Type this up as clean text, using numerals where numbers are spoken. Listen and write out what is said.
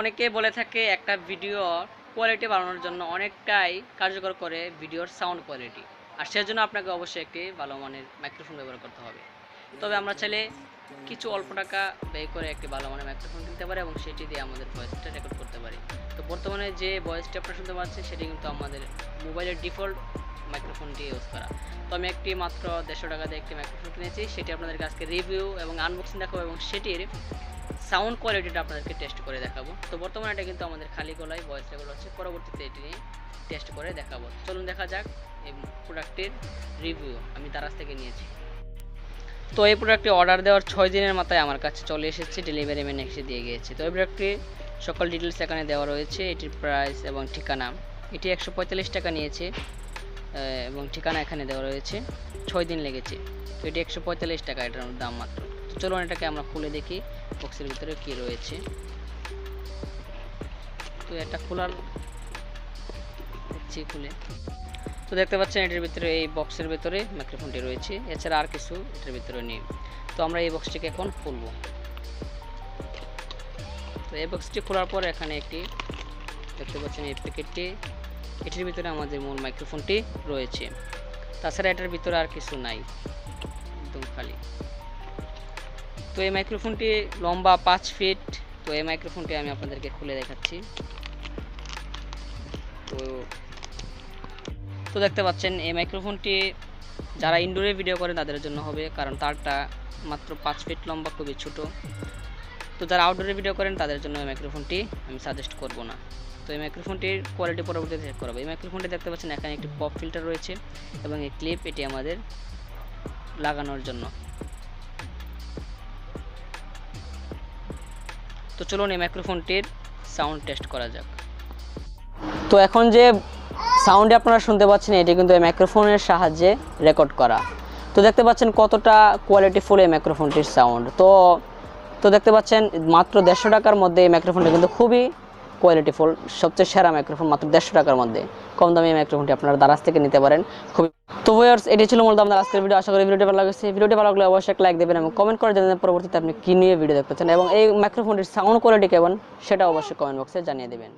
অনেকে বলে থাকে একটা ভিডিও কোয়ালিটি বাড়ানোর জন্য অনেকটাই কার্যকর করে ভিডিওর সাউন্ড কোয়ালিটি, আর সেজন্য আপনাকে অবশ্যই একটি ভালো মানের মাইক্রোফোন ব্যবহার করতে হবে। তবে আমরা চাইলে কিছু অল্প টাকা ব্যয় করে একটি ভালো মানের মাইক্রোফোন কিনতে পারি এবং সেটি দিয়ে আমাদের ভয়েসটা রেকর্ড করতে পারি। তো বর্তমানে যে ভয়েসটি আপনারা শুনতে পাচ্ছেন সেটি কিন্তু আমাদের মোবাইলের ডিফল্ট মাইক্রোফোনটি ইউজ করা। তো আমি একটি মাত্র 150 টাকা দিয়ে একটি মাইক্রোফোন কিনেছি, সেটি আপনাদেরকে আজকে রিভিউ এবং আনবক্সিং দেখাবো এবং সেটির সাউন্ড কোয়ালিটিটা আপনাদেরকে টেস্ট করে দেখাবো। তো বর্তমানে এটা কিন্তু আমাদের খালি গলায় ভয়েস রেকর্ড হচ্ছে, পরবর্তীতে এটি নিয়ে টেস্ট করে দেখাবো। চলুন দেখা যাক এই প্রোডাক্টের রিভিউ আমি দারাজ থেকে নিয়েছি। তো এই প্রোডাক্টটি অর্ডার দেওয়ার 6 দিনের মাথায় আমার কাছে চলে এসেছে, ডেলিভারি ম্যান এসে দিয়ে গিয়েছে। তো এই প্রোডাক্টটি সকল ডিটেলস এখানে দেওয়া রয়েছে, এটির প্রাইস এবং ঠিকানা। এটি 145 টাকা নিয়েছে এবং ঠিকানা এখানে দেওয়া রয়েছে। 6 দিন লেগেছে। তো এটি 145 টাকা এটার দাম মাত্র। তো চলুন এটাকে আমরা খুলে দেখি বক্সের ভিতরে কি রয়েছে। তো এটা খোলার দেখছি খুলে, তো দেখতে পাচ্ছেন এটার ভিতরে এই বক্সের ভিতরে মাইক্রোফোনটি রয়েছে, এছাড়া আর কিছু এটার ভিতরে নেই। তো আমরা এই বক্সটিকে এখন খুলব। তো এই বক্সটি খোলার পর এখানে একটি দেখতে পাচ্ছেন এই প্যাকেটটি, এটির ভিতরে আমাদের মূল মাইক্রোফোনটি রয়েছে। তাছাড়া এটার ভিতরে আর কিছু নাই, একদম খালি। তো এই মাইক্রোফোনটি লম্বা 5 ফিট। তো এই মাইক্রোফোনটি আমি আপনাদেরকে খুলে দেখাচ্ছি। তো দেখতে পাচ্ছেন এই মাইক্রোফোনটি যারা ইনডোরে ভিডিও করে তাদের জন্য হবে, কারণ তারটা মাত্র 5 ফিট লম্বা, খুবই ছোট। তো যারা আউটডোরে ভিডিও করেন তাদের জন্য এই মাইক্রোফোনটি আমি সাজেস্ট করব না। তো এই মাইক্রোফোনটির কোয়ালিটি পরবর্তীতে চেক করব। এই মাইক্রোফোনটি দেখতে পাচ্ছেন এখানে একটি পপ ফিল্টার রয়েছে এবং এই ক্লিপ, এটি আমাদের লাগানোর জন্য। তো চলুন এই মাইক্রোফোনটির সাউন্ড টেস্ট করা যাক। তো এখন যে সাউন্ডে আপনারা শুনতে পাচ্ছেন এটি কিন্তু এই মাইক্রোফোনের সাহায্যে রেকর্ড করা। তো দেখতে পাচ্ছেন কতটা কোয়ালিটিফুল এই মাইক্রোফোনটির সাউন্ড। তো দেখতে পাচ্ছেন মাত্র 150 টাকার মধ্যে এই মাইক্রোফোনটা কিন্তু খুবই কোয়ালিটিফুল, সবচেয়ে সেরা মাইক্রোফোন মাত্র 150 টাকার মধ্যে। কম দামি এই মাইক্রোফোনটি আপনারা দারাজ থেকে নিতে পারেন। খুবই তো ভিউয়ার্স, এটি ছিল মূলত আমাদের আজকের ভিডিও। আশা করি ভিডিওটি ভালো লাগছে। ভিডিওটি ভালো লাগলে অবশ্যই একটা লাইক দেবেন এবং কমেন্ট করে জানাবেন পরবর্তীতে আপনি কী নিয়ে ভিডিও দেখতে চান এবং এই মাইক্রোফোনটির সাউন্ড কোয়ালিটি কেমন সেটা অবশ্যই কমেন্ট বক্সে জানিয়ে দেবেন।